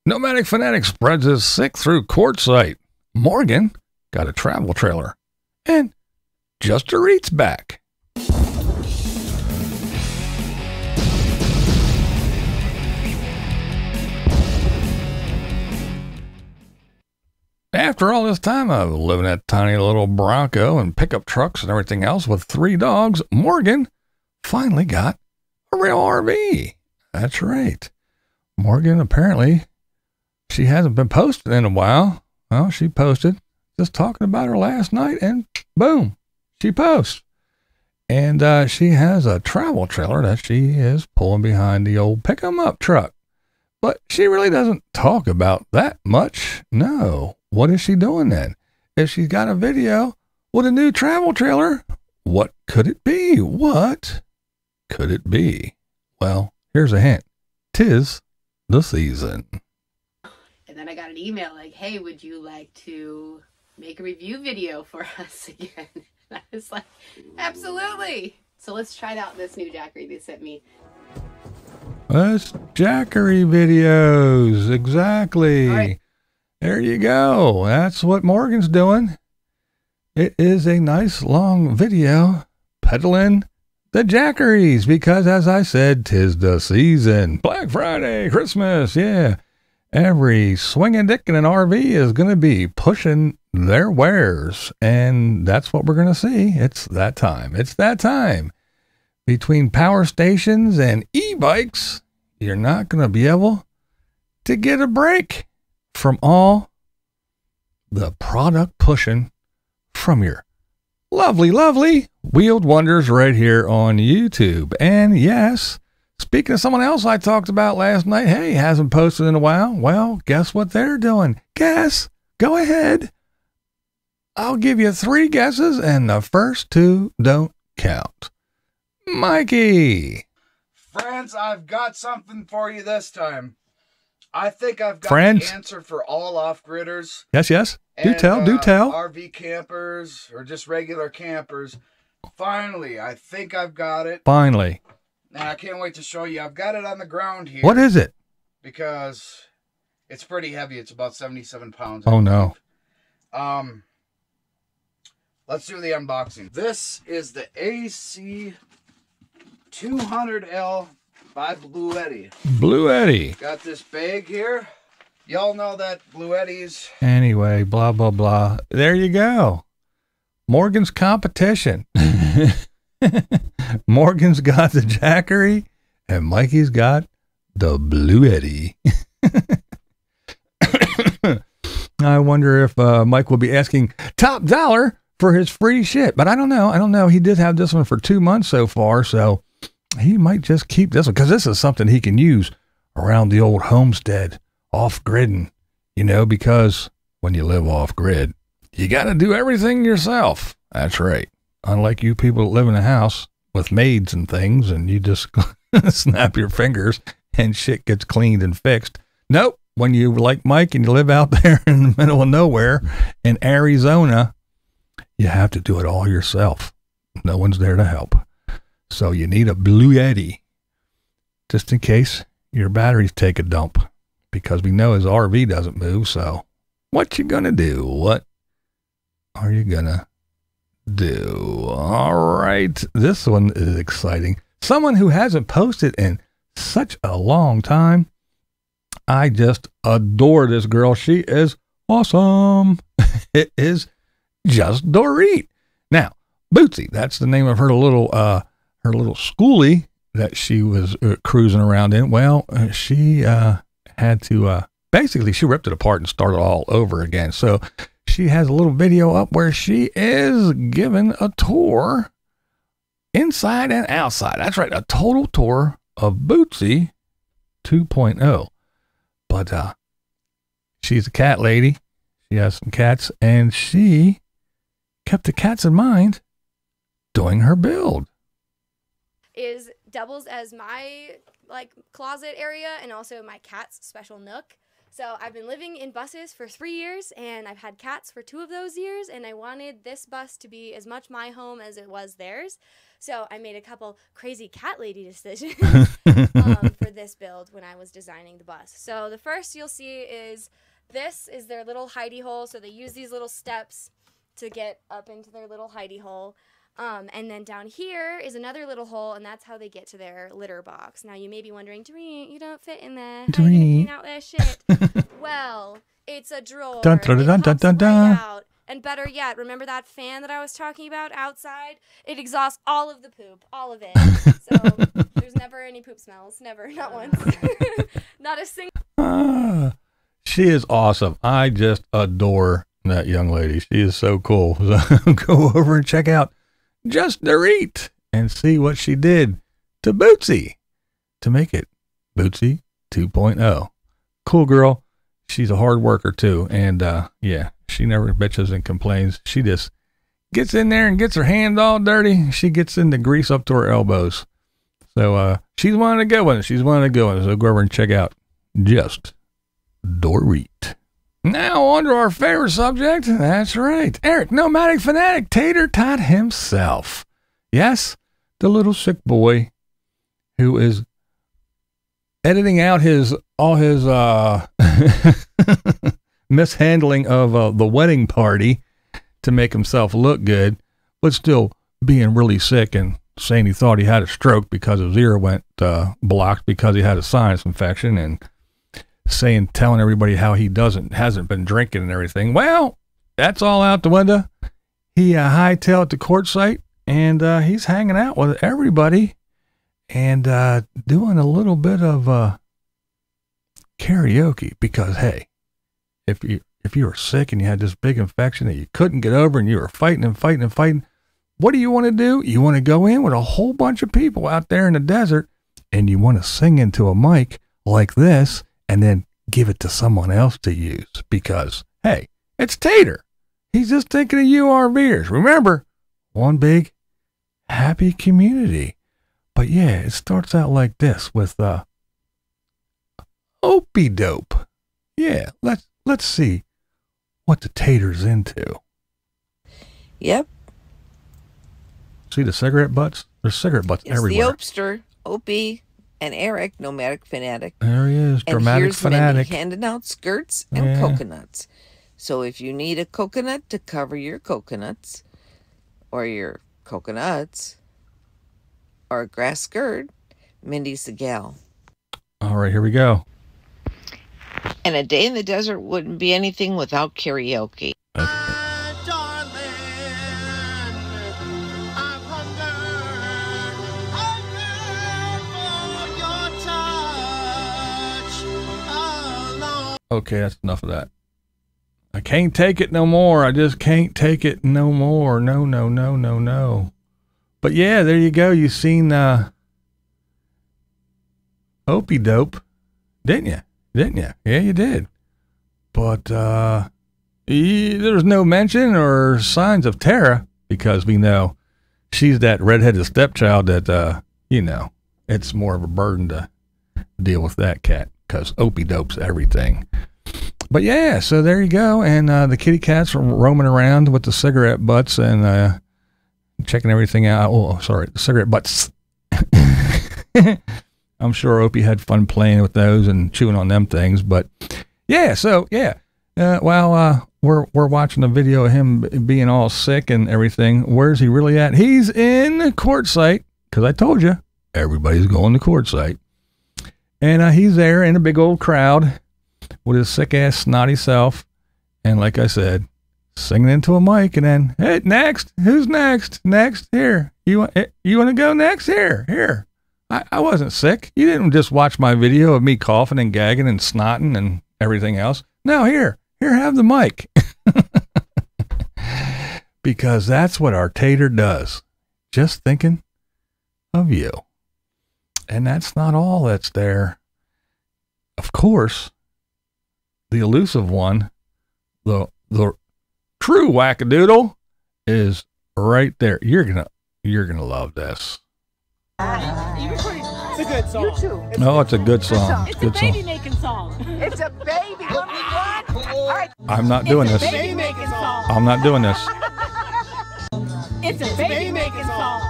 Nomadic Fanatic spreads his sick through Quartzsite. Morgan got a travel trailer. And Just Dorit's back. After all this time of living that tiny little Bronco and pickup trucks and everything else with 3 dogs, Morgan finally got a real RV. That's right. Morgan, apparently, she hasn't been posting in a while. Well, she posted just talking about her last night, and boom, she posts. And she has a travel trailer that she is pulling behind the old pick-em-up truck. But she really doesn't talk about that much. No. What is she doing then? If she's got a video with a new travel trailer, what could it be? What could it be? Well, here's a hint. 'Tis the season. And then I got an email like, hey, would you like to make a review video for us again? And I was like, absolutely. So let's try out this new Jackery they sent me. That's Jackery videos. Exactly. All right. There you go. That's what Morgan's doing. It is a nice long video peddling the Jackeries because, as I said, 'tis the season. Black Friday, Christmas, yeah. Every swinging dick in an RV is going to be pushing their wares, and that's what we're going to see. It's that time. It's that time. Between power stations and e-bikes, you're not going to be able to get a break from all the product pushing from your lovely, lovely wheeled wonders right here on YouTube. And yes, speaking of someone else I talked about last night, hey, hasn't posted in a while. Well, guess what they're doing? Guess. Go ahead. I'll give you 3 guesses, and the first 2 don't count. Mikey. Friends, I've got something for you this time. I think I've got Friends. the answer for all off-gridders. Yes, yes. Do and, tell, do tell. RV campers or just regular campers. Finally, I think I've got it. Finally. And I can't wait to show you. I've got it on the ground here. What is it? Because it's pretty heavy. It's about 77 pounds. Oh, no. Let's do the unboxing. This is the AC 200L by Blue Eddy. Blue Eddy. Got this bag here. Y'all know that Blue Eddies. Anyway, blah, blah, blah. There you go. Morgan's competition. Morgan's got the Jackery, and Mikey's got the Blue Eddy. I wonder if Mike will be asking top dollar for his free shit, but I don't know. I don't know. He did have this one for 2 months so far, so he might just keep this one because this is something he can use around the old homestead, off-gridding, you know, because when you live off-grid, you got to do everything yourself. That's right. Unlike you people that live in a house with maids and things, and you just snap your fingers and shit gets cleaned and fixed. Nope. When you like Mike and you live out there in the middle of nowhere in Arizona, you have to do it all yourself. No one's there to help. So you need a Blue Eddy just in case your batteries take a dump, because we know his RV doesn't move. So what you gonna do? What are you gonna do? All right. This one is exciting. Someone who hasn't posted in such a long time. I just adore this girl. She is awesome. It is Just Dorit. Now, Bootsy, that's the name of her little schoolie that she was cruising around in. Well, she had to basically she ripped it apart and started all over again. So she has a little video up where she is giving a tour inside and outside. That's right, a total tour of Bootsy 2.0. But she's a cat lady. She has some cats, and she kept the cats in mind doing her build. Doubles as my closet area and also my cat's special nook. So I've been living in buses for 3 years, and I've had cats for 2 of those years, and I wanted this bus to be as much my home as it was theirs. So I made a couple crazy cat lady decisions for this build when I was designing the bus. So the first you'll see is this is their little hidey hole. So they use these little steps to get up into their little hidey hole. And then down here is another little hole, and that's how they get to their litter box. Now, you may be wondering, Dorit, you don't fit in there. How are you going to clean out their shit? Well, it's a drawer. Dun, dun, dun, dun, dun, dun. Right out. And better yet, remember that fan that I was talking about outside? It exhausts all of the poop, all of it. So there's never any poop smells. Never, not once. Not a single. She is awesome. I just adore that young lady. She is so cool. So go over and check out Just Dorit and see what she did to Bootsy to make it Bootsy 2.0. Cool girl. She's a hard worker too. And yeah, she never bitches and complains. She just gets in there and gets her hands all dirty. She gets in the grease up to her elbows. So she's one of the good ones. She's one of the good ones. So go over and check out Just Dorit. Now on to our favorite subject. That's right. Eric, Nomadic Fanatic, Tater Tot himself. Yes, the little sick boy who is editing out all his mishandling of the wedding party to make himself look good, but still being really sick and saying he thought he had a stroke because his ear went blocked because he had a sinus infection, and telling everybody how he hasn't been drinking and everything. Well, that's all out the window. He hightailed it to Quartzsite, and he's hanging out with everybody and doing a little bit of karaoke because, hey, if you were sick and you had this big infection that you couldn't get over and you were fighting and fighting and fighting, what do you want to do? You want to go in with a whole bunch of people out there in the desert, and you want to sing into a mic like this and then give it to someone else to use because, hey, it's Tater. He's just thinking of you RVers. Remember, one big happy community. But yeah, it starts out like this with Opie Dope. Yeah, let's see what the Tater's into. Yep. See the cigarette butts? There's cigarette butts It's everywhere. It's the Opester, Opie, and Eric, Nomadic Fanatic. There he is, Dramatic Fanatic. And here's handing out skirts and coconuts. So if you need a coconut to cover your coconuts, or your coconuts, or a grass skirt, Mindy's the gal. All right, here we go. And a day in the desert wouldn't be anything without karaoke. Okay, that's enough of that. I can't take it no more. I just can't take it no more. No, no, no, no, no. But yeah, there you go. You seen Opie Dope, didn't you? Didn't you? Yeah, you did. But there's no mention or signs of Tara because we know she's that redheaded stepchild that, it's more of a burden to deal with that cat because Opie Dope's everything. But yeah, so there you go. And the kitty cats are roaming around with the cigarette butts and checking everything out. Oh, sorry, the cigarette butts. I'm sure Opie had fun playing with those and chewing on them things. But yeah, so yeah, while we're watching a video of him being all sick and everything, where's he really at? He's in Quartzsite because I told you everybody's going to Quartzsite, and he's there in a big old crowd with his sick ass snotty self, and like I said, singing into a mic, and then, hey, next, who's next? Next, here, you want to go next? Here. I wasn't sick. You didn't just watch my video of me coughing and gagging and snotting and everything else. No, here, have the mic. Because that's what our Tater does. Just thinking of you. And that's not all that's there. Of course, the elusive one, the true wackadoodle is right there. You're gonna love this. You recording? It's a good song. You too. Oh, it's a good song. It's Good a song. baby making song. It's a baby. What? All right. I'm not doing this. Baby making song. I'm not doing this. It's a baby making song.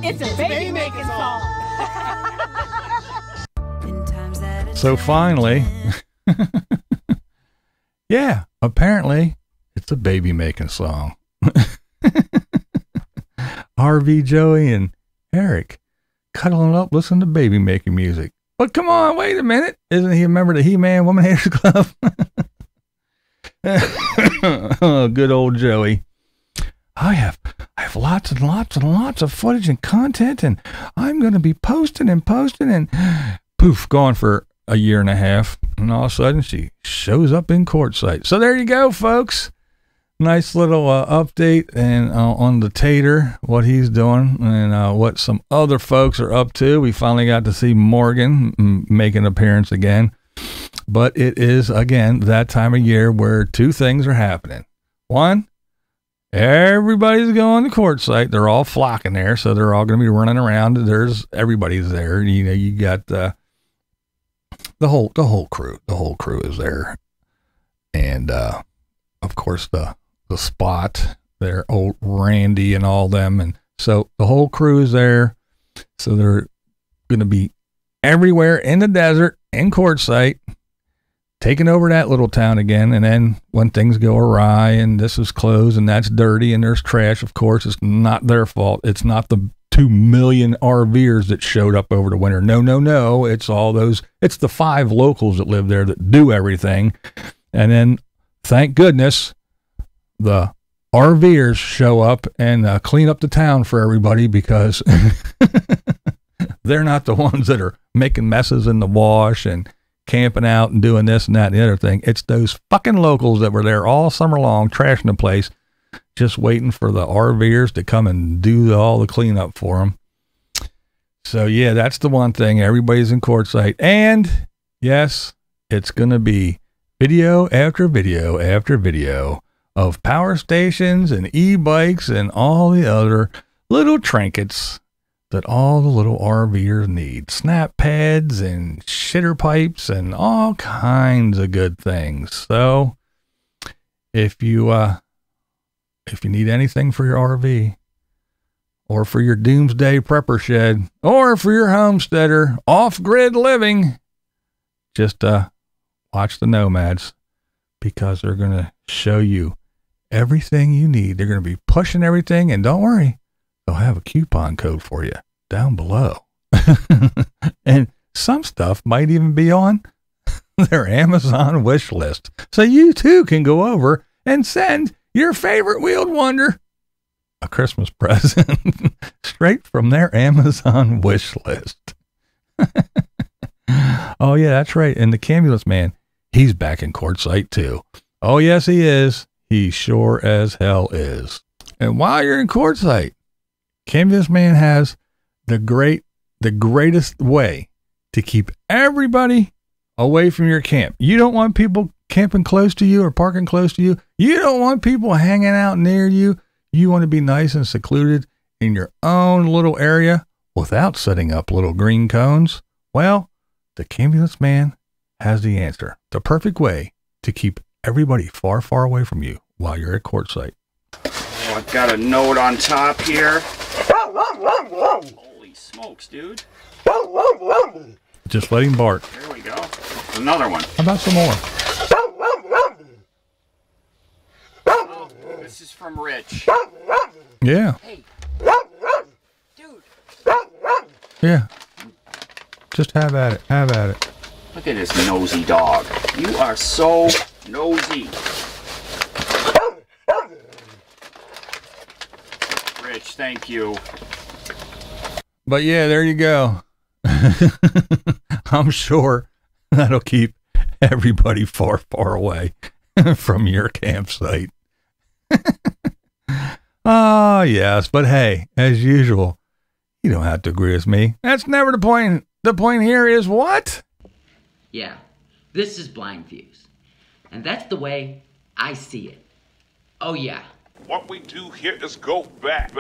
It's a baby making song. So finally, yeah, apparently it's a baby making song. RV Joey and Eric cuddling up, listening to baby making music. But come on, wait a minute. Isn't he a member of the He-Man Woman Haters Club? Oh, good old Joey. I have lots and lots and lots of footage and content, and I'm going to be posting and poof, gone for a year and a half. And all of a sudden she shows up in Quartzsite. So there you go, folks. Nice little update and on the Tater, what he's doing and what some other folks are up to. We finally got to see Morgan make an appearance again. But it is, again, that time of year where two things are happening. One, everybody's going to Quartzsite. They're all flocking there, so they're all going to be running around. Everybody's there. You know, you got the whole crew. The whole crew is there. And, of course, the spot there, old Randy and all them. And so the whole crew is there. So they're going to be everywhere in the desert in Quartzsite, taking over that little town again. And then when things go awry and this is closed and that's dirty and there's trash, of course, it's not their fault. It's not the 2 million RVers that showed up over the winter. No. It's all those, it's the 5 locals that live there that do everything. And then thank goodness the RVers show up and clean up the town for everybody, because they're not the ones that are making messes in the wash and camping out and doing this and that and the other thing. It's those fucking locals that were there all summer long, trashing the place, just waiting for the RVers to come and do all the cleanup for them. So yeah, that's the one thing. Everybody's in Quartzsite. And yes, it's going to be video after video after video of power stations and e-bikes and all the other little trinkets that all the little RVers need. Snap pads and shitter pipes and all kinds of good things. So if you need anything for your RV, or for your doomsday prepper shed, or for your homesteader off-grid living, just watch the Nomads, because they're going to show you everything you need. They're going to be pushing everything, and don't worry, they'll have a coupon code for you down below. And some stuff might even be on their Amazon wish list. So you too can go over and send your favorite wheeled wonder a Christmas present straight from their Amazon wish list. Oh yeah, that's right. And the Camulus man, he's back in Quartzsite too. Oh yes, he is. He sure as hell is. And while you're in Quartzsite, Camulus man has the greatest way to keep everybody away from your camp. You don't want people camping close to you or parking close to you. You don't want people hanging out near you. You want to be nice and secluded in your own little area without setting up little green cones. Well, the Camulus man has the answer. The perfect way to keep everybody far, far away from you while you're at Quartzsite. Oh, I've got a note on top here. Holy smokes, dude. Just let him bark. There we go. Another one. How about some more? Oh, this is from Rich. Yeah. Hey. Dude. Yeah. Just have at it. Have at it. Look at this nosy dog. You are so nosy. Rich, thank you. But yeah, there you go. I'm sure that'll keep everybody far, far away from your campsite. Oh, yes. But hey, as usual, you don't have to agree with me. That's never the point. The point here is what? Yeah, this is BlindViews. And that's the way I see it. Oh, yeah. What we do here is go back.